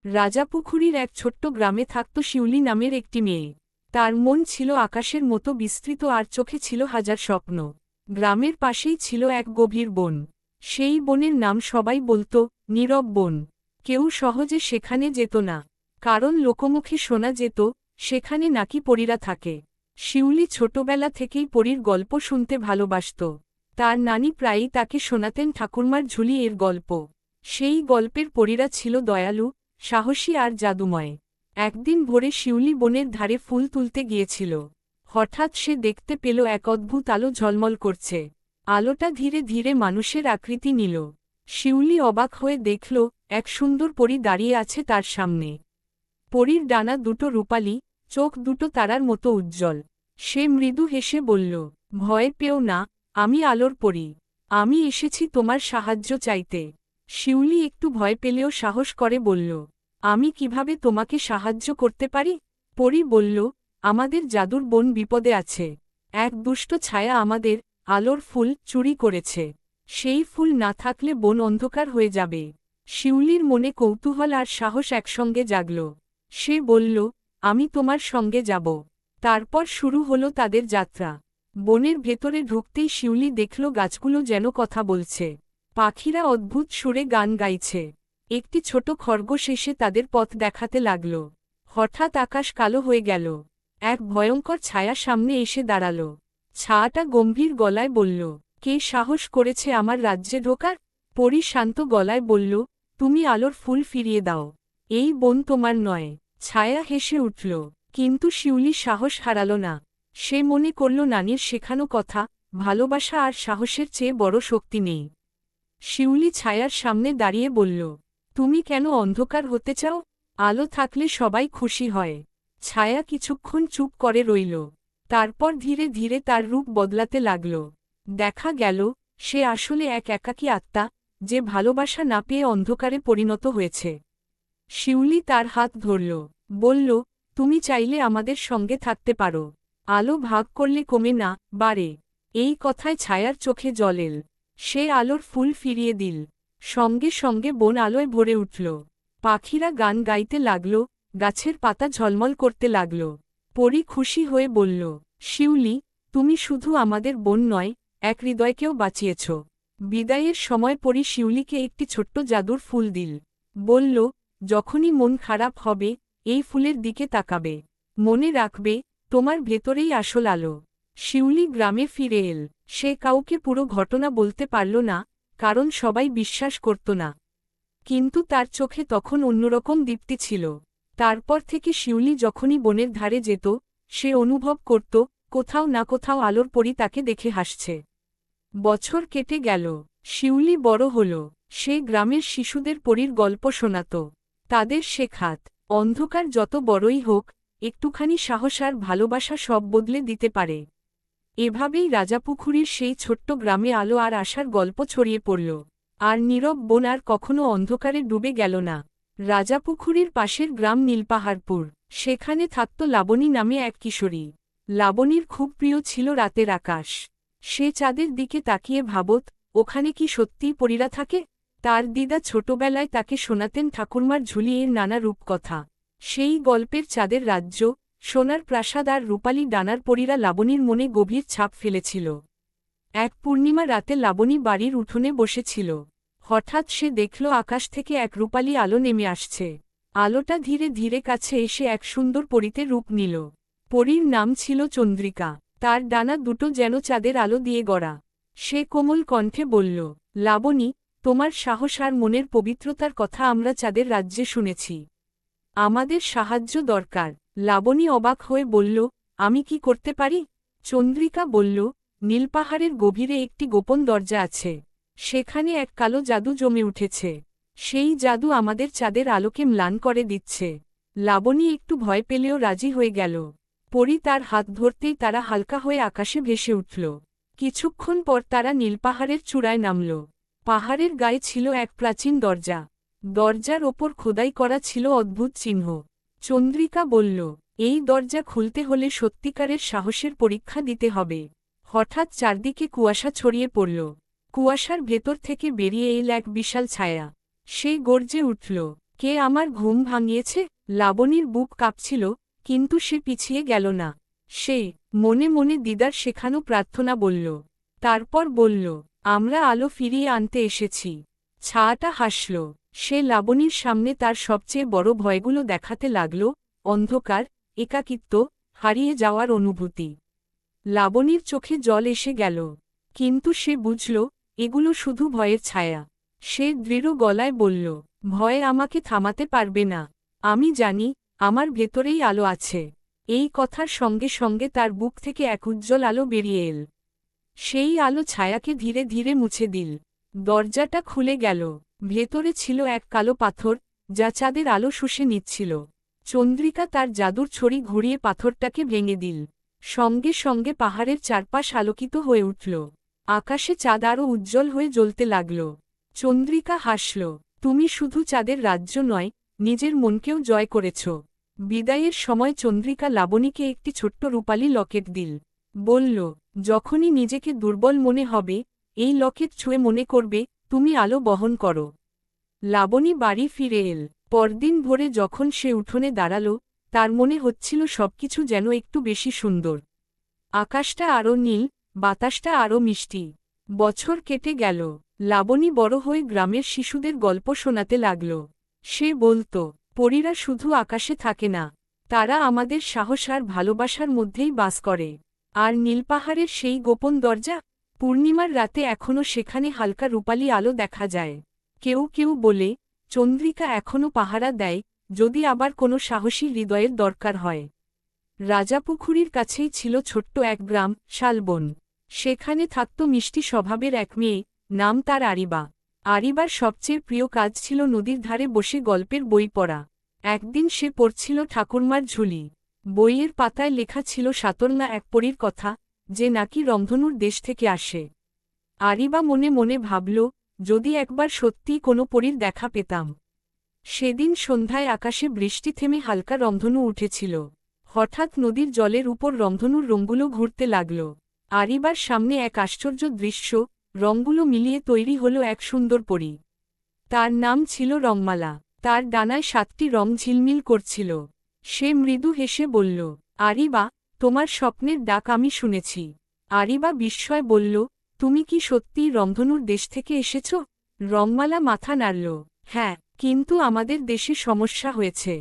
রাজাপুখুরীর এক ছোট্ট গ্রামে থাকত শিউলি নামের একটি মেয়ে। তার মন ছিল আকাশের মতো বিস্তৃত আর চোখে ছিল হাজার স্বপ্ন। গ্রামের পাশেই ছিল এক গভীর বন। সেই বনের নাম সবাই বলত নীরব বন। কেউ সহজে সেখানে যেত না, কারণ লোকমুখে শোনা যেত সেখানে নাকি পরীরা থাকে। শিউলি ছোটবেলা থেকেই পরীর গল্প শুনতে ভালোবাসত। তার নানি প্রায়ই তাকে শোনাতেন ঠাকুরমার ঝুলি এর গল্প। সেই গল্পের পরীরা ছিল দয়ালু, সাহসী আর জাদুময়। একদিন ভোরে শিউলি বনের ধারে ফুল তুলতে গিয়েছিল। হঠাৎ সে দেখতে পেল এক অদ্ভুত আলো ঝলমল করছে। আলোটা ধীরে ধীরে মানুষের আকৃতি নিল। শিউলি অবাক হয়ে দেখল এক সুন্দর পরী দাঁড়িয়ে আছে তার সামনে। পরীর ডানা দুটো রূপালি, চোখ দুটো তারার মতো উজ্জ্বল। সে মৃদু হেসে বলল, ভয় পেও না, আমি আলোর পরী। আমি এসেছি তোমার সাহায্য চাইতে। শিউলি একটু ভয় পেলেও সাহস করে বলল, আমি কিভাবে তোমাকে সাহায্য করতে পারি? পরী বলল, আমাদের জাদুর বন বিপদে আছে। এক দুষ্ট ছায়া আমাদের আলোর ফুল চুরি করেছে। সেই ফুল না থাকলে বন অন্ধকার হয়ে যাবে। শিউলির মনে কৌতূহল আর সাহস একসঙ্গে জাগল। সে বলল, আমি তোমার সঙ্গে যাব। তারপর শুরু হলো তাদের যাত্রা। বনের ভেতরে ঢুকতেই শিউলি দেখল গাছগুলো যেন কথা বলছে। পাখিরা অদ্ভুত সুরে গান গাইছে। একটি ছোট খরগোশ এসে তাদের পথ দেখাতে লাগল। হঠাৎ আকাশ কালো হয়ে গেল। এক ভয়ঙ্কর ছায়া সামনে এসে দাঁড়াল। ছায়াটা গম্ভীর গলায় বলল, কে সাহস করেছে আমার রাজ্যে ঢোকার? পরী শান্ত গলায় বলল, তুমি আলোর ফুল ফিরিয়ে দাও। এই বন তোমার নয়। ছায়া হেসে উঠল, কিন্তু শিউলি সাহস হারাল না। সে মনে করল নানির শেখানো কথা, ভালোবাসা আর সাহসের চেয়ে বড় শক্তি নেই। শিউলি ছায়ার সামনে দাঁড়িয়ে বলল, তুমি কেন অন্ধকার হতে চাও? আলো থাকলে সবাই খুশি হয়। ছায়া কিছুক্ষণ চুপ করে রইল। তারপর ধীরে ধীরে তার রূপ বদলাতে লাগল। দেখা গেল সে আসলে এক একাকী আত্মা, যে ভালোবাসা না পেয়ে অন্ধকারে পরিণত হয়েছে। শিউলি তার হাত ধরল, বলল, তুমি চাইলে আমাদের সঙ্গে থাকতে পারো। আলো ভাগ করলে কমে না, বাড়ে। এই কথায় ছায়ার চোখে জল এল। সে আলোর ফুল ফিরিয়ে দিল। সঙ্গে সঙ্গে বন আলোয় ভরে উঠল। পাখিরা গান গাইতে লাগল, গাছের পাতা ঝলমল করতে লাগল। পরী খুশি হয়ে বলল, শিউলি, তুমি শুধু আমাদের বন নয়, এক হৃদয়কেও বাঁচিয়েছ। বিদায়ের সময় পরী শিউলিকে একটি ছোট্ট জাদুর ফুল দিল। বলল, যখনই মন খারাপ হবে এই ফুলের দিকে তাকাবে। মনে রাখবে, তোমার ভেতরেই আসল আলো। শিউলি গ্রামে ফিরে এল। সে কাউকে পুরো ঘটনা বলতে পারল না, কারণ সবাই বিশ্বাস করত না। কিন্তু তার চোখে তখন অন্যরকম দীপ্তি ছিল। তারপর থেকে শিউলি যখনই বনের ধারে যেত, সে অনুভব করত কোথাও না কোথাও আলোর পরী তাকে দেখে হাসছে। বছর কেটে গেল। শিউলি বড় হল। সে গ্রামের শিশুদের পরীর গল্প শোনাত। তাদের শেখাত, অন্ধকার যত বড়ই হোক, একটুখানি সাহস আর ভালোবাসা সব বদলে দিতে পারে। এভাবেই রাজাপুখুরীর সেই ছোট্ট গ্রামে আলো আর আশার গল্প ছড়িয়ে পড়ল। আর নীরব বন আর কখনো অন্ধকারে ডুবে গেল না। রাজাপুখুরীর পাশের গ্রাম নীলপাহাড়পুর। সেখানে থাকত লাবণী নামে এক কিশোরী। লাবণীর খুব প্রিয় ছিল রাতের আকাশ। সে চাঁদের দিকে তাকিয়ে ভাবত, ওখানে কি সত্যিই পরীরা থাকে? তার দিদা ছোটবেলায় তাকে শোনাতেন ঠাকুরমার ঝুলি এর নানা রূপকথা। সেই গল্পের চাঁদের রাজ্য, সোনার প্রাসাদ আর রূপালী ডানার পরীরা লাবণীর মনে গভীর ছাপ ফেলেছিল। এক পূর্ণিমা রাতে লাবণী বাড়ির উঠোনে বসেছিল। হঠাৎ সে দেখল আকাশ থেকে এক রূপালী আলো নেমে আসছে। আলোটা ধীরে ধীরে কাছে এসে এক সুন্দর পরীতে রূপ নিল। পরীর নাম ছিল চন্দ্রিকা। তার ডানা দুটো যেন চাঁদের আলো দিয়ে গড়া। সে কোমল কণ্ঠে বলল, লাবণী, তোমার সাহস আর মনের পবিত্রতার কথা আমরা চাঁদের রাজ্যে শুনেছি। আমাদের সাহায্য দরকার। লাবণী অবাক হয়ে বলল, আমি কি করতে পারি? চন্দ্রিকা বলল, নীলপাহাড়ের গভীরে একটি গোপন দরজা আছে। সেখানে এক কালো জাদু জমে উঠেছে। সেই জাদু আমাদের চাঁদের আলোকে ম্লান করে দিচ্ছে। লাবণী একটু ভয় পেলেও রাজি হয়ে গেল। পরী তার হাত ধরতেই তারা হালকা হয়ে আকাশে ভেসে উঠল। কিছুক্ষণ পর তারা নীলপাহাড়ের চূড়ায় নামল। পাহাড়ের গায়ে ছিল এক প্রাচীন দরজা। দরজার ওপর খোদাই করা ছিল অদ্ভুত চিহ্ন। চন্দ্রিকা বলল, এই দরজা খুলতে হলে সত্যিকারের সাহসের পরীক্ষা দিতে হবে। হঠাৎ চারদিকে কুয়াশা ছড়িয়ে পড়ল। কুয়াশার ভেতর থেকে বেরিয়ে এল এক বিশাল ছায়া। সে গর্জে উঠল, কে আমার ঘুম ভাঙিয়েছে? লাবণীর বুক কাঁপছিল, কিন্তু সে পিছিয়ে গেল না। সে মনে মনে দিদার শেখানো প্রার্থনা বলল। তারপর বলল, আমরা আলো ফিরিয়ে আনতে এসেছি। ছায়াটা হাসল। সে লাবণীর সামনে তার সবচেয়ে বড় ভয়গুলো দেখাতে লাগল, অন্ধকার, একাকিত্ব, হারিয়ে যাওয়ার অনুভূতি। লাবণীর চোখে জল এসে গেল। কিন্তু সে বুঝল, এগুলো শুধু ভয়ের ছায়া। সে দৃঢ় গলায় বলল, ভয় আমাকে থামাতে পারবে না। আমি জানি, আমার ভেতরেই আলো আছে। এই কথার সঙ্গে সঙ্গে তার বুক থেকে এক উজ্জ্বল আলো বেরিয়ে এল। সেই আলো ছায়াকে ধীরে ধীরে মুছে দিল। দরজাটা খুলে গেল। ভেতরে ছিল এক কালো পাথর, যা চাঁদের আলো শুষে নিচ্ছিল। চন্দ্রিকা তার জাদুর ছড়ি ঘুরিয়ে পাথরটাকে ভেঙে দিল। সঙ্গে সঙ্গে পাহাড়ের চারপাশ আলোকিত হয়ে উঠল। আকাশে চাঁদ আরও উজ্জ্বল হয়ে জ্বলতে লাগল। চন্দ্রিকা হাসল। তুমি শুধু চাঁদের রাজ্য নয়, নিজের মনকেও জয় করেছ। বিদায়ের সময় চন্দ্রিকা লাবণীকে একটি ছোট্ট রূপালী লকেট দিল। বলল, যখনই নিজেকে দুর্বল মনে হবে, এই লকেট ছুঁয়ে মনে করবে, তুমি আলো বহন করো। লাবণী বাড়ি ফিরে এল। পরদিন ভোরে যখন সে উঠোনে দাঁড়াল, তার মনে হচ্ছিল সবকিছু যেন একটু বেশি সুন্দর। আকাশটা আরও নীল, বাতাসটা আরও মিষ্টি। বছর কেটে গেল। লাবণী বড় হয়ে গ্রামের শিশুদের গল্প শোনাতে লাগল। সে বলত, পরীরা শুধু আকাশে থাকে না, তারা আমাদের সাহস আর ভালোবাসার মধ্যেই বাস করে। আর নীলপাহাড়ের সেই গোপন দরজা, পূর্ণিমার রাতে এখনও সেখানে হালকা রূপালী আলো দেখা যায়। কেউ কেউ বলে, চন্দ্রিকা এখনও পাহারা দেয়, যদি আবার কোনো সাহসী হৃদয়ের দরকার হয়। রাজাপুখুরীর কাছেই ছিল ছোট্ট এক গ্রাম, শালবন। সেখানে থাকত মিষ্টি স্বভাবের এক মেয়ে, নাম তার আরিবা। আরিবার সবচেয়ে প্রিয় কাজ ছিল নদীর ধারে বসে গল্পের বই পড়া। একদিন সে পড়ছিল ঠাকুরমার ঝুলি। বইয়ের পাতায় লেখা ছিল সাতলনা এক পরীর কথা, যে নাকি রংধনুর দেশ থেকে আসে। আরিবা মনে মনে ভাবল, যদি একবার সত্যিই কোনো পরীর দেখা পেতাম। সেদিন সন্ধ্যায় আকাশে বৃষ্টি থেমে হালকা রংধনু উঠেছিল। হঠাৎ নদীর জলের উপর রংধনুর রঙগুলো ঘুরতে লাগল। আরিবার সামনে এক আশ্চর্য দৃশ্য, রঙগুলো মিলিয়ে তৈরি হল এক সুন্দর পরী। তার নাম ছিল রংমালা। তার ডানায় 7টি রং ঝিলমিল করছিল। সে মৃদু হেসে বলল, আরিবা, তোমার স্বপ্নের ডাক আমি শুনেছি। আরিবা বিস্ময় বলল, তুমি কি সত্যিই রংধনুর দেশ থেকে এসেছ? রংমালা মাথা নাড়ল। হ্যাঁ, কিন্তু আমাদের দেশে সমস্যা হয়েছে।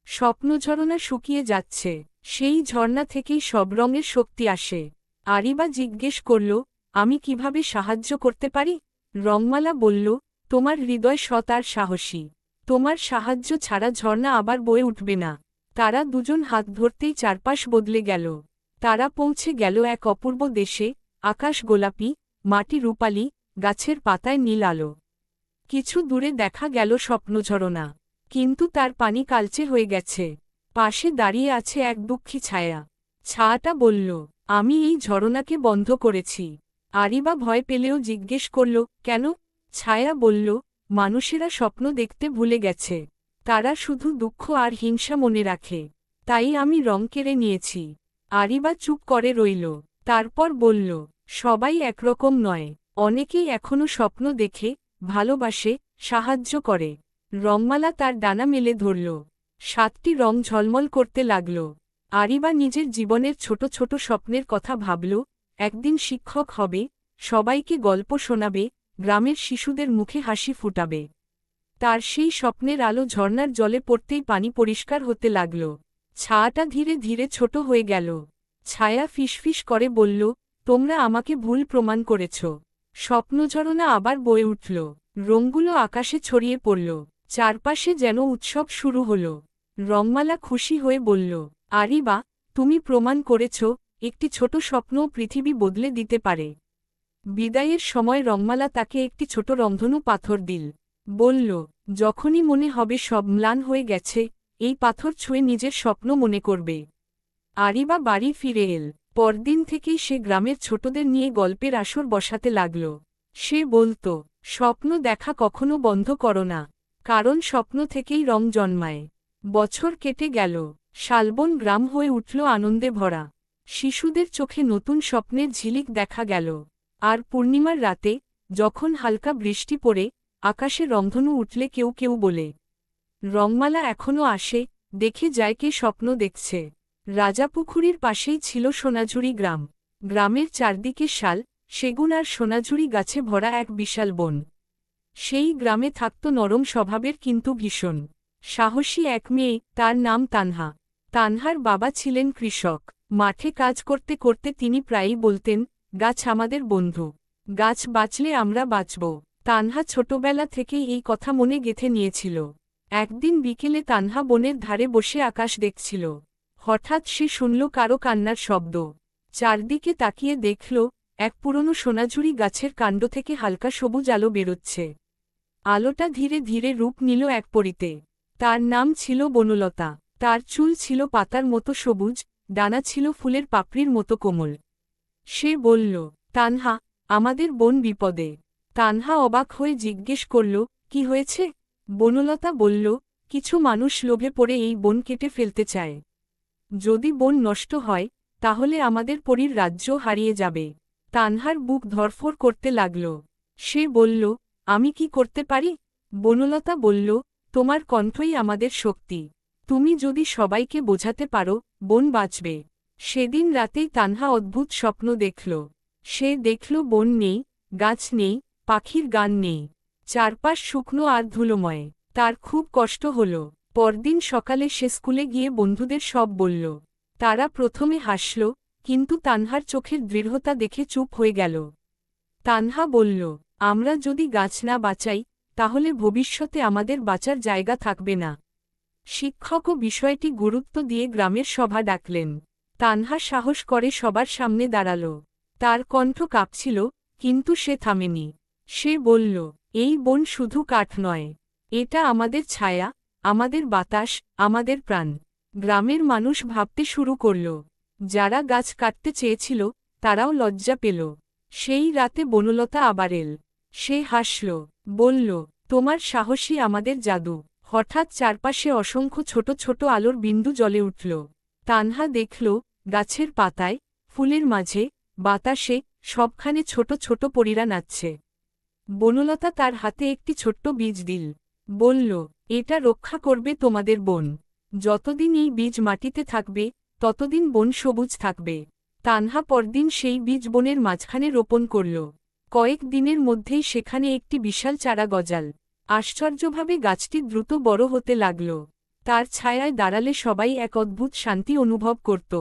স্বপ্নঝরনা শুকিয়ে যাচ্ছে। সেই ঝর্ণা থেকেই সব রঙের শক্তি আসে। আরিবা জিজ্ঞেস করল, আমি কিভাবে সাহায্য করতে পারি? রংমালা বলল, তোমার হৃদয় সৎ আর সাহসী। তোমার সাহায্য ছাড়া ঝর্ণা আবার বয়ে উঠবে না। তারা দুজন হাত ধরতেই চারপাশ বদলে গেল। তারা পৌঁছে গেল এক অপূর্ব দেশে, আকাশ গোলাপি, মাটি রূপালী, গাছের পাতায় নীল আলো। কিছু দূরে দেখা গেল স্বপ্নঝরনা, কিন্তু তার পানি কালচে হয়ে গেছে। পাশে দাঁড়িয়ে আছে এক দুঃখী ছায়া। ছায়াটা বলল, আমি এই ঝরনাকে বন্ধ করেছি। আরিবা ভয় পেলেও জিজ্ঞেস করল, কেন? ছায়া বলল, মানুষেরা স্বপ্ন দেখতে ভুলে গেছে। তারা শুধু দুঃখ আর হিংসা মনে রাখে। তাই আমি রং কেড়ে নিয়েছি। আরিবা চুপ করে রইল। তারপর বলল, সবাই একরকম নয়। অনেকেই এখনও স্বপ্ন দেখে, ভালোবাসে, সাহায্য করে। রংমালা তার ডানা মেলে ধরল। 7টি রং ঝলমল করতে লাগল। আরিবা নিজের জীবনের ছোট ছোট স্বপ্নের কথা ভাবল, একদিন শিক্ষক হবে, সবাইকে গল্প শোনাবে, গ্রামের শিশুদের মুখে হাসি ফুটাবে। তার সেই স্বপ্নের আলো ঝর্ণার জলে পড়তেই পানি পরিষ্কার হতে লাগল। ছায়াটা ধীরে ধীরে ছোট হয়ে গেল। ছায়া ফিসফিস করে বলল, তোমরা আমাকে ভুল প্রমাণ করেছ। স্বপ্নঝরনা আবার বয়ে উঠল। রঙগুলো আকাশে ছড়িয়ে পড়ল। চারপাশে যেন উৎসব শুরু হল। রংমালা খুশি হয়ে বলল, আরিবা, তুমি প্রমাণ করেছ, একটি ছোট স্বপ্নও পৃথিবী বদলে দিতে পারে। বিদায়ের সময় রংমালা তাকে একটি ছোট রংধনু পাথর দিল। বলল, যখনই মনে হবে সব ম্লান হয়ে গেছে, এই পাথর ছুঁয়ে নিজের স্বপ্ন মনে করবে। আরিবা বাড়ি ফিরে এল। পরদিন থেকেই সে গ্রামের ছোটদের নিয়ে গল্পের আসর বসাতে লাগল। সে বলত, স্বপ্ন দেখা কখনো বন্ধ করো না, কারণ স্বপ্ন থেকেই রং জন্মায়। বছর কেটে গেল। শালবন গ্রাম হয়ে উঠল আনন্দে ভরা। শিশুদের চোখে নতুন স্বপ্নের ঝিলিক দেখা গেল। আর পূর্ণিমার রাতে, যখন হালকা বৃষ্টি পড়ে, আকাশে রংধনু উঠলে কেউ কেউ বলে, রংমালা এখনো আসে, দেখে যায় কে স্বপ্ন দেখছে। রাজাপুখুরীর পাশেই ছিল সোনাঝুরি গ্রাম। গ্রামের চারদিকে শাল, সেগুন আর সোনাঝুরি গাছে ভরা এক বিশাল বন। সেই গ্রামে থাকত নরম স্বভাবের কিন্তু ভীষণ সাহসী এক মেয়ে, তার নাম তানহা। তানহার বাবা ছিলেন কৃষক। মাঠে কাজ করতে করতে তিনি প্রায়ই বলতেন, গাছ আমাদের বন্ধু, গাছ বাঁচলে আমরা বাঁচব। তানহা ছোটবেলা থেকেই এই কথা মনে গেঁথে নিয়েছিল। একদিন বিকেলে তানহা বনের ধারে বসে আকাশ দেখছিল। হঠাৎ সে শুনল কারো কান্নার শব্দ। চারদিকে তাকিয়ে দেখল, এক পুরনো সোনাঝুরি গাছের কাণ্ড থেকে হালকা সবুজ আলো বেরোচ্ছে। আলোটা ধীরে ধীরে রূপ নিল এক পরীতে। তার নাম ছিল বনলতা। তার চুল ছিল পাতার মতো সবুজ, ডানা ছিল ফুলের পাপড়ির মতো কোমল। সে বলল, তানহা, আমাদের বোন বিপদে। তানহা অবাক হয়ে জিজ্ঞেস করল, কি হয়েছে? বনলতা বলল, কিছু মানুষ লোভে পড়ে এই বন কেটে ফেলতে চায়। যদি বন নষ্ট হয়, তাহলে আমাদের পরীর রাজ্য হারিয়ে যাবে। তানহার বুক ধরফর করতে লাগল। সে বলল, আমি কি করতে পারি? বনলতা বলল, তোমার কণ্ঠই আমাদের শক্তি। তুমি যদি সবাইকে বোঝাতে পারো, বন বাঁচবে। সেদিন রাতেই তানহা অদ্ভুত স্বপ্ন দেখল। সে দেখল বন নেই, গাছ নেই, পাখির গান নেই। চারপাশ শুকনো আর ধুলোময়। তার খুব কষ্ট হল। পরদিন সকালে সে স্কুলে গিয়ে বন্ধুদের সব বলল। তারা প্রথমে হাসল, কিন্তু তানহার চোখের দৃঢ়তা দেখে চুপ হয়ে গেল। তানহা বলল, আমরা যদি গাছ না বাঁচাই, তাহলে ভবিষ্যতে আমাদের বাঁচার জায়গা থাকবে না। শিক্ষকও বিষয়টি গুরুত্ব দিয়ে গ্রামের সভা ডাকলেন। তানহা সাহস করে সবার সামনে দাঁড়াল। তার কণ্ঠ কাঁপছিল, কিন্তু সে থামেনি। সে বলল, এই বন শুধু কাঠ নয়, এটা আমাদের ছায়া, আমাদের বাতাস, আমাদের প্রাণ। গ্রামের মানুষ ভাবতে শুরু করল। যারা গাছ কাটতে চেয়েছিল, তারাও লজ্জা পেল। সেই রাতে বনলতা আবার এল। সে হাসল, বলল, তোমার সাহসই আমাদের জাদু। হঠাৎ চারপাশে অসংখ্য ছোট ছোট আলোর বিন্দু জ্বলে উঠল। তানহা দেখল, গাছের পাতায়, ফুলের মাঝে, বাতাসে, সবখানে ছোট ছোট পরীরা নাচছে। বনলতা তার হাতে একটি ছোট্ট বীজ দিল। বলল, এটা রক্ষা করবে তোমাদের বন। যতদিন এই বীজ মাটিতে থাকবে, ততদিন বন সবুজ থাকবে। তানহা পরদিন সেই বীজ বনের মাঝখানে রোপণ করল। কয়েক দিনের মধ্যেই সেখানে একটি বিশাল চারা গজাল। আশ্চর্যভাবে গাছটি দ্রুত বড় হতে লাগল। তার ছায়ায় দাঁড়ালে সবাই এক অদ্ভুত শান্তি অনুভব করত।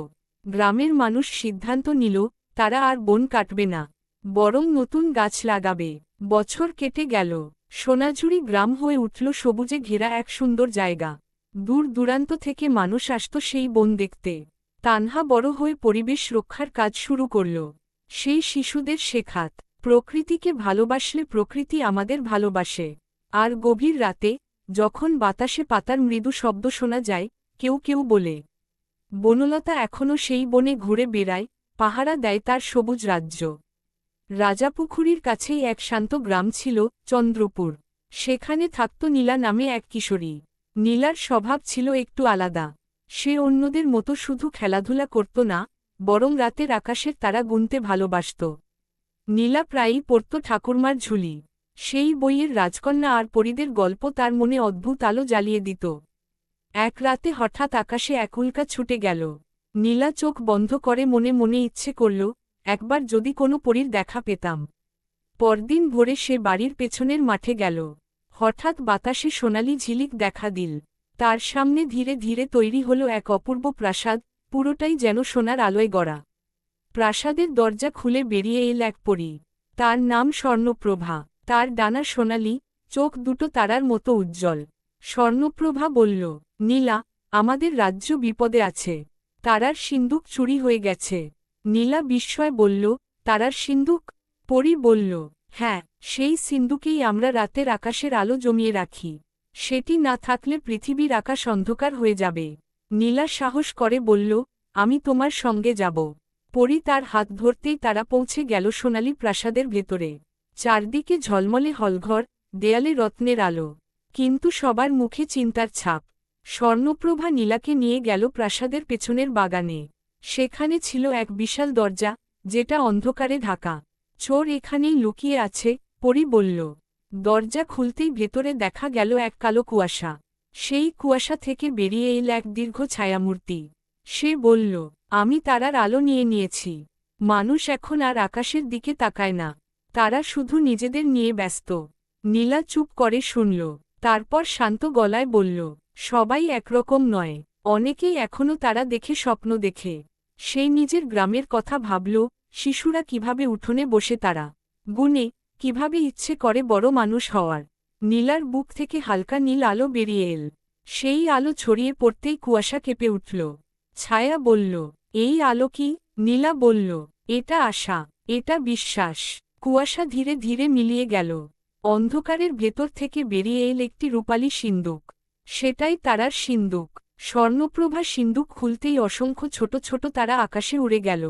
গ্রামের মানুষ সিদ্ধান্ত নিল, তারা আর বন কাটবে না, বরং নতুন গাছ লাগাবে। বছর কেটে গেল। সোনাঝুরি গ্রাম হয়ে উঠল সবুজে ঘেরা এক সুন্দর জায়গা। দূর দূরান্ত থেকে মানুষ আসত সেই বন দেখতে। তানহা বড় হয়ে পরিবেশ রক্ষার কাজ শুরু করল। সেই শিশুদের শেখাত, প্রকৃতিকে ভালোবাসলে প্রকৃতি আমাদের ভালোবাসে। আর গভীর রাতে, যখন বাতাসে পাতার মৃদু শব্দ শোনা যায়, কেউ কেউ বলে, বনলতা এখনও সেই বনে ঘুরে বেড়ায়, পাহারা দেয় তার সবুজ রাজ্য। রাজাপুখুরীর কাছেই এক শান্ত গ্রাম ছিল, চন্দ্রপুর। সেখানে থাকত নীলা নামে এক কিশোরী। নীলার স্বভাব ছিল একটু আলাদা। সে অন্যদের মতো শুধু খেলাধুলা করত না, বরং রাতের আকাশের তারা গুনতে ভালোবাসত। নীলা প্রায়ই পড়ত ঠাকুরমার ঝুলি। সেই বইয়ের রাজকন্যা আর পরীদের গল্প তার মনে অদ্ভুত আলো জ্বালিয়ে দিত। এক রাতে হঠাৎ আকাশে এক উল্কা ছুটে গেল। নীলা চোখ বন্ধ করে মনে মনে ইচ্ছে করল, একবার যদি কোনো পরীর দেখা পেতাম। পরদিন ভোরে সে বাড়ির পেছনের মাঠে গেল। হঠাৎ বাতাসে সোনালি ঝিলিক দেখা দিল। তার সামনে ধীরে ধীরে তৈরি হল এক অপূর্ব প্রাসাদ, পুরোটাই যেন সোনার আলোয় গড়া। প্রাসাদের দরজা খুলে বেরিয়ে এল এক পরী। তার নাম স্বর্ণপ্রভা। তার ডানা সোনালি, চোখ দুটো তারার মতো উজ্জ্বল। স্বর্ণপ্রভা বলল, নীলা, আমাদের রাজ্য বিপদে আছে। তারার সিন্দুক চুরি হয়ে গেছে। নীলা বিস্ময় বলল, তারার সিন্দুক? পরী বলল, হ্যাঁ, সেই সিন্দুকেই আমরা রাতের আকাশের আলো জমিয়ে রাখি। সেটি না থাকলে পৃথিবীর আকাশ অন্ধকার হয়ে যাবে। নীলা সাহস করে বলল, আমি তোমার সঙ্গে যাব। পরী তার হাত ধরতেই তারা পৌঁছে গেল সোনালি প্রাসাদের ভেতরে। চারদিকে ঝলমলে হলঘর, দেয়ালে রত্নের আলো। কিন্তু সবার মুখে চিন্তার ছাপ। স্বর্ণপ্রভা নীলাকে নিয়ে গেল প্রাসাদের পেছনের বাগানে। সেখানে ছিল এক বিশাল দরজা, যেটা অন্ধকারে ঢাকা। চোর এখানেই লুকিয়ে আছে, পরী বলল। দরজা খুলতেই ভেতরে দেখা গেল এক কালো কুয়াশা। সেই কুয়াশা থেকে বেরিয়ে এল এক দীর্ঘ ছায়ামূর্তি। সে বলল, আমি তারার আলো নিয়ে নিয়েছি। মানুষ এখন আর আকাশের দিকে তাকায় না, তারা শুধু নিজেদের নিয়ে ব্যস্ত। নীলা চুপ করে শুনল, তারপর শান্ত গলায় বলল, সবাই একরকম নয়, অনেকেই এখনও তারা দেখে স্বপ্ন দেখে। সেই নিজের গ্রামের কথা ভাবল, শিশুরা কিভাবে উঠোনে বসে তারা গুনে, কিভাবে ইচ্ছে করে বড় মানুষ হওয়ার। নীলার বুক থেকে হালকা নীল আলো বেরিয়ে এল। সেই আলো ছড়িয়ে পড়তেই কুয়াশা কেঁপে উঠল। ছায়া বলল, এই আলো কি? নীলা বলল, এটা আশা, এটা বিশ্বাস। কুয়াশা ধীরে ধীরে মিলিয়ে গেল। অন্ধকারের ভেতর থেকে বেরিয়ে এল একটি রূপালী সিন্দুক। সেটাই তারার সিন্দুক। স্বর্ণপ্রভা সিন্দুক খুলতেই অসংখ্য ছোট ছোট তারা আকাশে উড়ে গেল।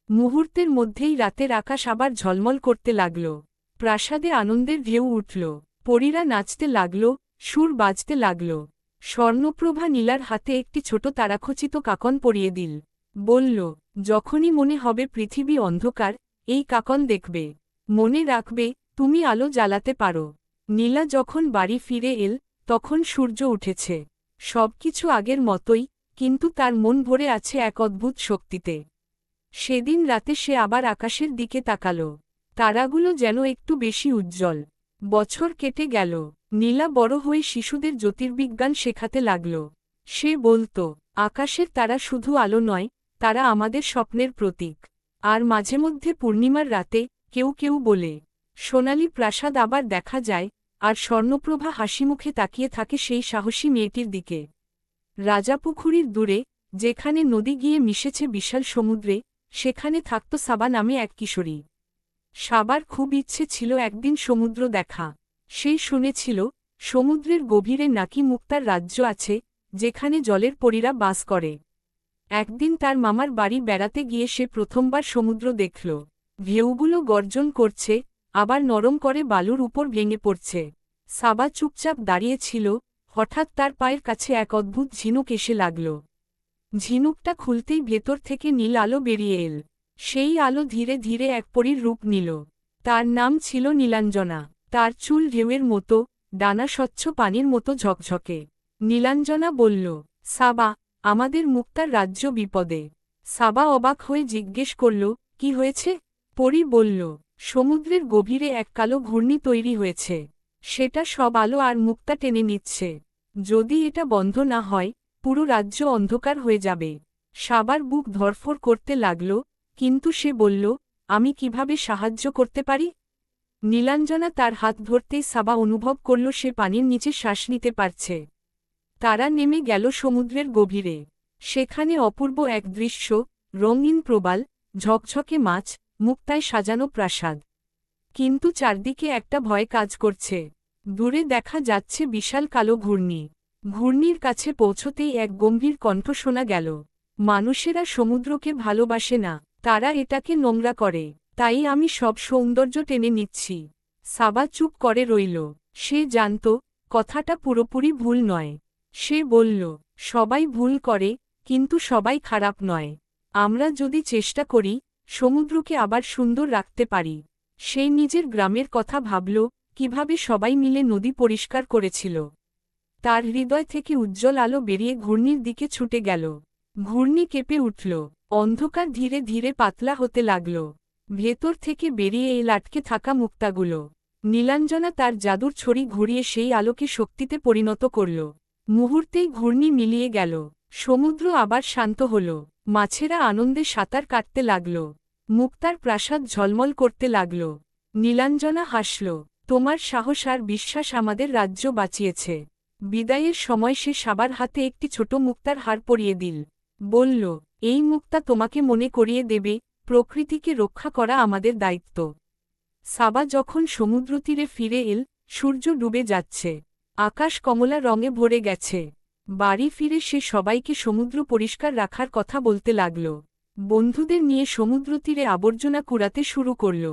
মুহূর্তের মধ্যেই রাতের আকাশ আবার ঝলমল করতে লাগল। প্রাসাদে আনন্দের ঢেউ উঠল। পরীরা নাচতে লাগল, সুর বাজতে লাগল। স্বর্ণপ্রভা নীলার হাতে একটি ছোট তারাখচিত কাকন পরিয়ে দিল। বলল, যখনই মনে হবে পৃথিবী অন্ধকার, এই কাকন দেখবে। মনে রাখবে, তুমি আলো জ্বালাতে পারো। নীলা যখন বাড়ি ফিরে এল, তখন সূর্য উঠেছে। সবকিছু আগের মতোই, কিন্তু তার মন ভরে আছে এক অদ্ভুত শক্তিতে। সেদিন রাতে সে আবার আকাশের দিকে তাকাল। তারাগুলো যেন একটু বেশি উজ্জ্বল। বছর কেটে গেল। নীলা বড় হয়ে শিশুদের জ্যোতির্বিজ্ঞান শেখাতে লাগল। সে বলত, আকাশের তারা শুধু আলো নয়, তারা আমাদের স্বপ্নের প্রতীক। আর মাঝে মধ্যে পূর্ণিমার রাতে কেউ কেউ বলে, সোনালি প্রাসাদ আবার দেখা যায়। আর স্বর্ণপ্রভা হাসিমুখে তাকিয়ে থাকে সেই সাহসী মেয়েটির দিকে। রাজাপুখুরীর দূরে, যেখানে নদী গিয়ে মিশেছে বিশাল সমুদ্রে, সেখানে থাকত সাবা নামে এক কিশোরী। সাবার খুব ইচ্ছে ছিল একদিন সমুদ্র দেখা। সে শুনেছিল, সমুদ্রের গভীরে নাকি মুক্তার রাজ্য আছে, যেখানে জলের পরীরা বাস করে। একদিন তার মামার বাড়ি বেড়াতে গিয়ে সে প্রথমবার সমুদ্র দেখল। ঢেউগুলো গর্জন করছে, আবার নরম করে বালুর উপর ভেঙে পড়ছে। সাবা চুপচাপ দাঁড়িয়েছিল। হঠাৎ তার পায়ের কাছে এক অদ্ভুত ঝিনুক এসে লাগল। ঝিনুকটা খুলতেই ভেতর থেকে নীল আলো বেরিয়ে এল। সেই আলো ধীরে ধীরে এক পরীর রূপ নিল। তার নাম ছিল নীলাঞ্জনা। তার চুল ঢেউয়ের মতো, ডানা স্বচ্ছ পানির মতো ঝকঝকে। নীলাঞ্জনা বলল, সাবা, আমাদের মুক্তার রাজ্য বিপদে। সাবা অবাক হয়ে জিজ্ঞেস করল, কি হয়েছে? পরী বলল, সমুদ্রের গভীরে এক কালো ঘূর্ণি তৈরি হয়েছে। সেটা সব আলো আর মুক্তা টেনে নিচ্ছে। যদি এটা বন্ধ না হয়, পুরো রাজ্য অন্ধকার হয়ে যাবে। সাবার বুক ধরফর করতে লাগল, কিন্তু সে বলল, আমি কিভাবে সাহায্য করতে পারি? নীলাঞ্জনা তার হাত ধরতেই সাবা অনুভব করল সে পানির নিচে শ্বাস নিতে পারছে। তারা নেমে গেল সমুদ্রের গভীরে। সেখানে অপূর্ব এক দৃশ্য, রঙিন প্রবাল, ঝকঝকে মাছ, মুক্তায় সাজানো প্রাসাদ। কিন্তু চারদিকে একটা ভয় কাজ করছে। দূরে দেখা যাচ্ছে বিশাল কালো ঘূর্ণি। ঘূর্ণির কাছে পৌঁছতেই এক গম্ভীর কণ্ঠ শোনা গেল, মানুষেরা সমুদ্রকে ভালোবাসে না, তারা এটাকে নোংরা করে, তাই আমি সব সৌন্দর্য টেনে নিচ্ছি। সাবা চুপ করে রইল। সে জানত, কথাটা পুরোপুরি ভুল নয়। সে বলল, সবাই ভুল করে, কিন্তু সবাই খারাপ নয়। আমরা যদি চেষ্টা করি, সমুদ্রকে আবার সুন্দর রাখতে পারি। সে নিজের গ্রামের কথা ভাবল, কিভাবে সবাই মিলে নদী পরিষ্কার করেছিল। তার হৃদয় থেকে উজ্জ্বল আলো বেরিয়ে ঘূর্ণির দিকে ছুটে গেল। ঘূর্ণি কেঁপে উঠল। অন্ধকার ধীরে ধীরে পাতলা হতে লাগল। ভেতর থেকে বেরিয়ে এল আটকে থাকা মুক্তাগুলো। নীলাঞ্জনা তার জাদুর ছড়ি ঘুরিয়ে সেই আলোকে শক্তিতে পরিণত করল। মুহূর্তেই ঘূর্ণি মিলিয়ে গেল। সমুদ্র আবার শান্ত হল। মাছেরা আনন্দে সাঁতার কাটতে লাগল। মুক্তার প্রাসাদ ঝলমল করতে লাগল। নীলাঞ্জনা হাসল, তোমার সাহস আর বিশ্বাস আমাদের রাজ্য বাঁচিয়েছে। বিদায়ের সময় সে সাবার হাতে একটি ছোট মুক্তার হার পরিয়ে দিল। বলল, এই মুক্তা তোমাকে মনে করিয়ে দেবে, প্রকৃতিকে রক্ষা করা আমাদের দায়িত্ব। সাবা যখন সমুদ্রতীরে ফিরে এল, সূর্য ডুবে যাচ্ছে। আকাশ কমলা রঙে ভরে গেছে। বাড়ি ফিরে সে সবাইকে সমুদ্র পরিষ্কার রাখার কথা বলতে লাগল। বন্ধুদের নিয়ে সমুদ্রতীরে আবর্জনা কুড়াতে শুরু করল।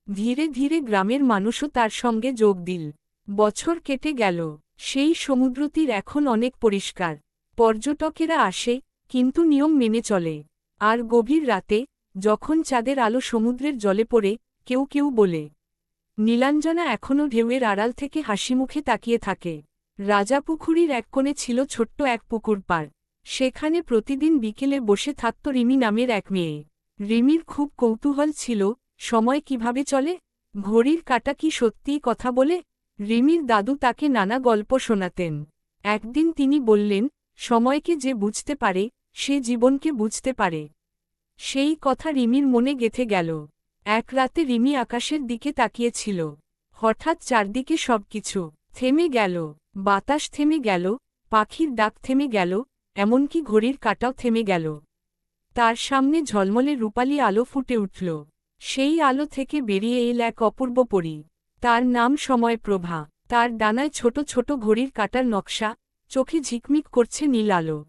ধীরে ধীরে গ্রামের মানুষও তার সঙ্গে যোগ দিল। বছর কেটে গেল। সেই সমুদ্রতীর এখন অনেক পরিষ্কার। পর্যটকেরা আসে, কিন্তু নিয়ম মেনে চলে। আর গভীর রাতে, যখন চাঁদের আলো সমুদ্রের জলে পড়ে, কেউ কেউ বলে, নীলাঞ্জনা এখনও ঢেউয়ের আড়াল থেকে হাসিমুখে তাকিয়ে থাকে। রাজাপুখুরীর এক কোণে ছিল ছোট্ট এক পুকুর পাড়। সেখানে প্রতিদিন বিকেলে বসে থাকত রিমি নামের এক মেয়ে। রিমির খুব কৌতূহল ছিল, সময় কিভাবে চলে, ঘড়ির কাঁটা কি সত্যিই কথা বলে। রিমির দাদু তাকে নানা গল্প শোনাতেন। একদিন তিনি বললেন, সময়কে যে বুঝতে পারে সে জীবনকে বুঝতে পারে। সেই কথা রিমির মনে গেঁথে গেল। এক রাতে রিমি আকাশের দিকে তাকিয়েছিল। হঠাৎ চারদিকে সবকিছু থেমে গেল। বাতাস থেমে গেল, পাখির ডাক থেমে গেল, এমনকি ঘড়ির কাঁটাও থেমে গেল। তার সামনে ঝলমলে রূপালি আলো ফুটে উঠল। সেই আলো থেকে বেরিয়ে এল এক অপূর্ব পরী। তার নাম সময়প্রভা। তার ডানায় ছোট ছোট ঘড়ির কাঁটার নকশা, চোখে ঝিকমিক করছে নীল আলো।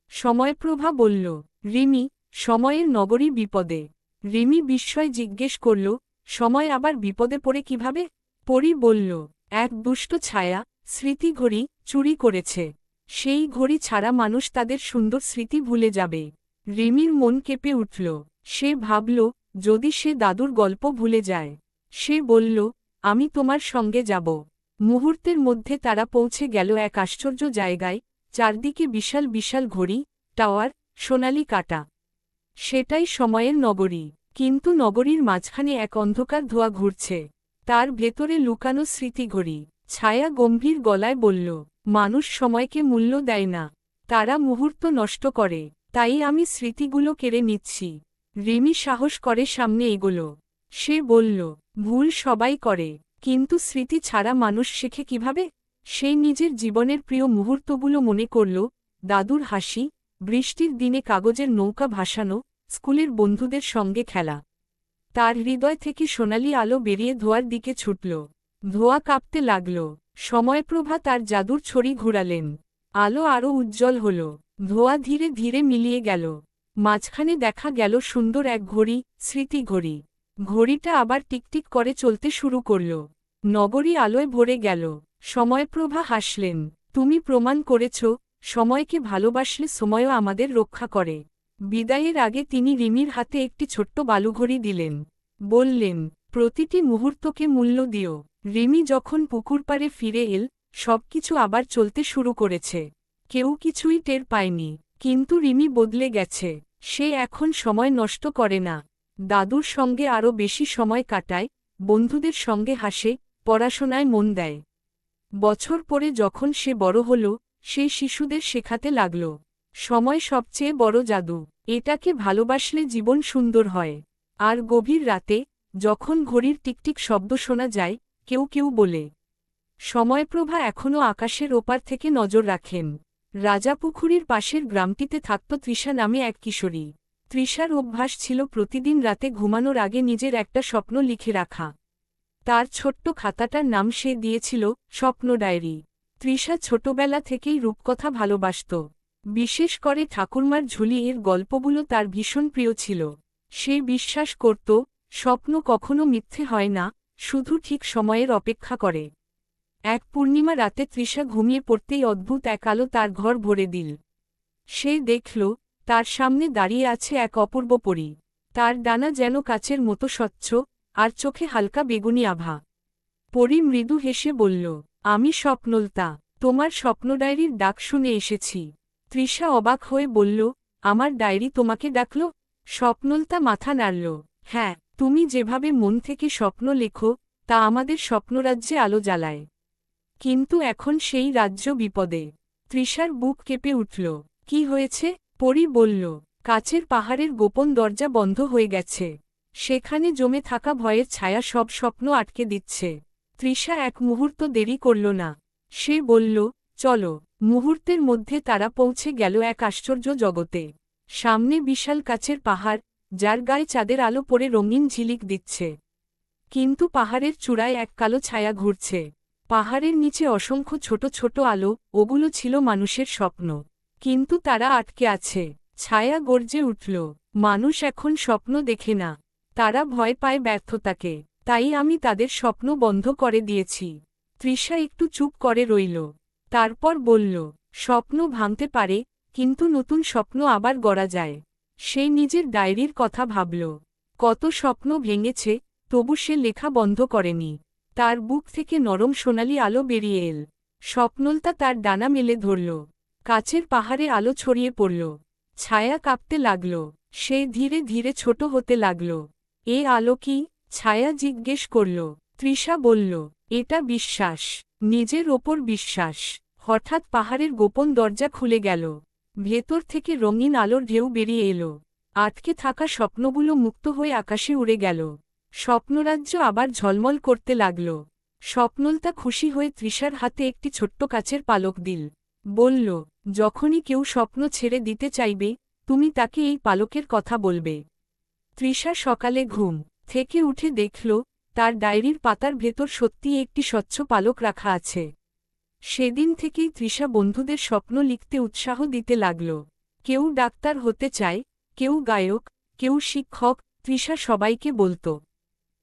সময়প্রভা বলল, রিমি, সময়ের নগরী বিপদে। রিমি বিস্ময় জিজ্ঞেস করল, সময় আবার বিপদে পড়ে কিভাবে? পরী বলল, এক দুষ্ট ছায়া স্মৃতি ঘড়ি চুরি করেছে। সেই ঘড়ি ছাড়া মানুষ তাদের সুন্দর স্মৃতি ভুলে যাবে। রিমির মন কেঁপে উঠল। সে ভাবল, যদি সে দাদুর গল্প ভুলে যায়। সে বলল, আমি তোমার সঙ্গে যাব। মুহূর্তের মধ্যে তারা পৌঁছে গেল এক আশ্চর্য জায়গায়। চারদিকে বিশাল বিশাল ঘড়ি, টাওয়ার, সোনালি কাঁটা। সেটাই সময়ের নগরী। কিন্তু নগরীর মাঝখানে এক অন্ধকার ধোঁয়া ঘুরছে। তার ভেতরে লুকানো স্মৃতিঘড়ি। ছায়া গম্ভীর গলায় বলল, মানুষ সময়কে মূল্য দেয় না, তারা মুহূর্ত নষ্ট করে। তাই আমি স্মৃতিগুলো কেড়ে নিচ্ছি। রিমি সাহস করে সামনে এগোলো। সে বলল, ভুল সবাই করে, কিন্তু স্মৃতি ছাড়া মানুষ শেখে কিভাবে? সে নিজের জীবনের প্রিয় মুহূর্তগুলো মনে করল, দাদুর হাসি, বৃষ্টির দিনে কাগজের নৌকা ভাসানো, স্কুলের বন্ধুদের সঙ্গে খেলা। তার হৃদয় থেকে সোনালি আলো বেরিয়ে ধোঁয়ার দিকে ছুটল। ধোঁয়া কাঁপতে লাগল। সময়প্রভা তার জাদুর ছড়ি ঘুরালেন। আলো আরও উজ্জ্বল হল। ধোঁয়া ধীরে ধীরে মিলিয়ে গেল। মাঝখানে দেখা গেল সুন্দর এক ঘড়ি, স্মৃতি ঘড়ি। ঘড়িটা আবার টিকটিক করে চলতে শুরু করল। নগরী আলোয় ভরে গেল। সময়প্রভা হাসলেন, তুমি প্রমাণ করেছ, সময়কে ভালোবাসলে সময়ও আমাদের রক্ষা করে। বিদায়ের আগে তিনি রিমির হাতে একটি ছোট্ট বালুঘড়ি দিলেন। বললেন, প্রতিটি মুহূর্তকে মূল্য দিও। রিমি যখন পুকুর পাড়ে ফিরে এল, সবকিছু আবার চলতে শুরু করেছে। কেউ কিছুই টের পায়নি, কিন্তু রিমি বদলে গেছে। সে এখন সময় নষ্ট করে না। দাদুর সঙ্গে আরও বেশি সময় কাটায়, বন্ধুদের সঙ্গে হাসে, পড়াশোনায় মন দেয়। বছর পরে যখন সে বড় হল, সে শিশুদের শেখাতে লাগল, সময় সবচেয়ে বড় জাদু। এটাকে ভালোবাসলে জীবন সুন্দর হয়। আর গভীর রাতে, যখন ঘড়ির টিকটিক শব্দ শোনা যায়, কেউ কেউ বলে, সময়প্রভা এখনও আকাশের ওপার থেকে নজর রাখেন। রাজাপুখুরীর পাশের গ্রামটিতে থাকত তৃষা নামে এক কিশোরী। তৃষার অভ্যাস ছিল প্রতিদিন রাতে ঘুমানোর আগে নিজের একটা স্বপ্ন লিখে রাখা। তার ছোট্ট খাতাটার নাম সে দিয়েছিল স্বপ্ন ডায়েরি। তৃষা ছোটবেলা থেকেই রূপকথা ভালোবাসত। বিশেষ করে ঠাকুরমার ঝুলি এর গল্পগুলো তার ভীষণ প্রিয় ছিল। সে বিশ্বাস করত, স্বপ্ন কখনো মিথ্যে হয় না, শুধু ঠিক সময়ের অপেক্ষা করে। এক পূর্ণিমা রাতে তৃষা ঘুমিয়ে পড়তেই অদ্ভুত এক আলো তার ঘর ভরে দিল। সে দেখল, তার সামনে দাঁড়িয়ে আছে এক অপূর্ব পরী। তার ডানা যেন কাচের মতো স্বচ্ছ, আর চোখে হালকা বেগুনি আভা। পরী মৃদু হেসে বলল, আমি স্বপ্নলতা, তোমার স্বপ্ন ডায়েরির ডাক শুনে এসেছি। তৃষা অবাক হয়ে বলল, আমার ডায়েরি তোমাকে ডাকল? স্বপ্নলতা মাথা নাড়ল। হ্যাঁ, তুমি যেভাবে মন থেকে স্বপ্ন লেখো, তা আমাদের স্বপ্নরাজ্যে আলো জ্বালায়। কিন্তু এখন সেই রাজ্য বিপদে। তৃষার বুক কেঁপে উঠল। কি হয়েছে? পরী বলল, কাছের পাহাড়ের গোপন দরজা বন্ধ হয়ে গেছে। সেখানে জমে থাকা ভয়ের ছায়া সব স্বপ্ন আটকে দিচ্ছে। তৃষা এক মুহূর্ত দেরি করল না। সে বলল, চলো। মুহূর্তের মধ্যে তারা পৌঁছে গেল এক আশ্চর্য জগতে। সামনে বিশাল কাছের পাহাড়, যার গায়ে চাঁদের আলো পড়ে রঙিন ঝিলিক দিচ্ছে। কিন্তু পাহাড়ের চূড়ায় এক কালো ছায়া ঘুরছে। পাহাড়ের নিচে অসংখ্য ছোট ছোট আলো, ওগুলো ছিল মানুষের স্বপ্ন। কিন্তু তারা আটকে আছে। ছায়া গর্জে উঠল, মানুষ এখন স্বপ্ন দেখে না, তারা ভয় পায় ব্যর্থতাকে। তাই আমি তাদের স্বপ্ন বন্ধ করে দিয়েছি। তৃষা একটু চুপ করে রইল। তারপর বলল, স্বপ্ন ভাঙতে পারে, কিন্তু নতুন স্বপ্ন আবার গড়া যায়। সে নিজের ডায়েরির কথা ভাবল। কত স্বপ্ন ভেঙেছে, তবু সে লেখা বন্ধ করেনি। তার বুক থেকে নরম সোনালি আলো বেরিয়ে এল। স্বপ্নলতা তার ডানা মেলে ধরল। কাচের পাহাড়ে আলো ছড়িয়ে পড়ল। ছায়া কাঁপতে লাগল। সে ধীরে ধীরে ছোট হতে লাগল। এ আলো কি? ছায়া জিজ্ঞেস করল। তৃষা বলল, এটা বিশ্বাস, নিজের ওপর বিশ্বাস। হঠাৎ পাহাড়ের গোপন দরজা খুলে গেল। ভেতর থেকে রঙিন আলোর ঢেউ বেরিয়ে এলো। আটকে থাকা স্বপ্নগুলো মুক্ত হয়ে আকাশে উড়ে গেল। স্বপ্নরাজ্য আবার ঝলমল করতে লাগল। স্বপ্নলতা খুশি হয়ে তৃষার হাতে একটি ছোট্ট কাচের পালক দিল। বলল, যখনই কেউ স্বপ্ন ছেড়ে দিতে চাইবে, তুমি তাকে এই পালকের কথা বলবে। তৃষা সকালে ঘুম থেকে উঠে দেখল, তার ডায়েরির পাতার ভেতর সত্যিই একটি স্বচ্ছ পালক রাখা আছে। সেদিন থেকেই তৃষা বন্ধুদের স্বপ্ন লিখতে উৎসাহ দিতে লাগল। কেউ ডাক্তার হতে চায়, কেউ গায়ক, কেউ শিক্ষক। তৃষা সবাইকে বলত,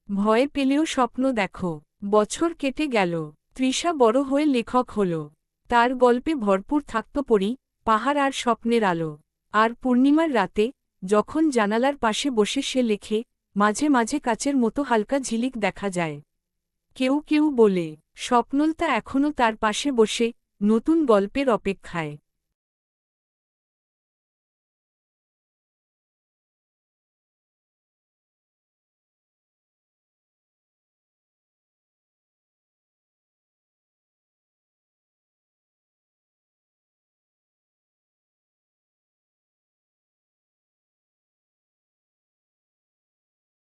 ভয় পেলেও স্বপ্ন দেখো। বছর কেটে গেল। তৃষা বড় হয়ে লেখক হল। তার গল্পে ভরপুর থাকত পরী, পাহাড় আর স্বপ্নের আলো। আর পূর্ণিমার রাতে, যখন জানালার পাশে বসে সে লেখে, মাঝে মাঝে কাচের মতো হালকা ঝিলিক দেখা যায়। কেউ কেউ বলে, স্বপ্নলতা এখনও তার পাশে বসে, নতুন গল্পের অপেক্ষায়।